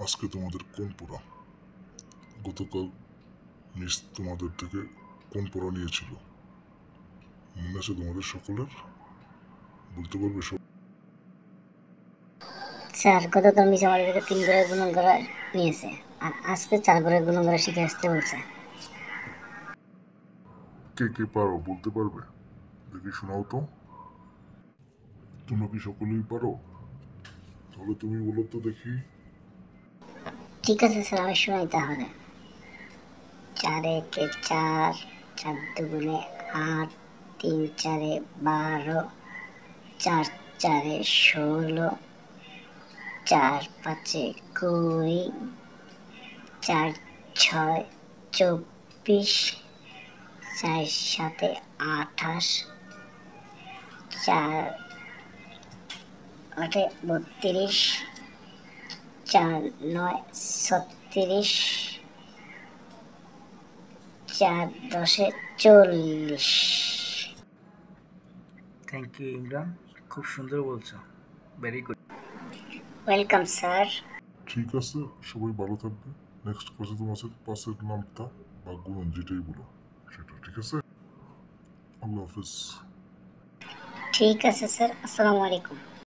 আজকে তোমাদের কোন পড়া? গতকাল মিস তোমাদের থেকে কোন পড়া নিয়েছিল? মনে আছে তোমাদের সকলের? বলতে পারবে সব? স্যার, গতকাল মিস আমাদের থেকে 3 ঘরের গুণন করা নিয়েছে, আর আজকে 4 ঘরের গুণন করা শিখে আসতে বলছে। কে কে পারো বলতে পারবে? দেখি শোনাও তো। তোমরা কি সকলেই পারো? তাহলে তুমি বলো তো দেখি। ঠিক আছে স্যার, আমি শোনাই তাহলে। 4 একে 4, 4 দুগুণে 8, 3 চারে 12, 4 চারে 16, 4 পাঁচে 20, 4 ছয় 24, 4 সাতে 28, 4 আটে 32, 4 নয় 36, 4 দশে 40। থ্যাংক ইউ ইমরান, খুব সুন্দর বলছো। Very good. Welcome sir. ঠিক আছে, সবাই ভালো থাকবে। নেক্সট ক্লাসে তোমাদের পাসের নামটা বা গুণন যেটাই বলো সেটা, ঠিক আছে? আল্লাহ হাফিজ। ঠিক আছে স্যার, আসসালামু আলাইকুম।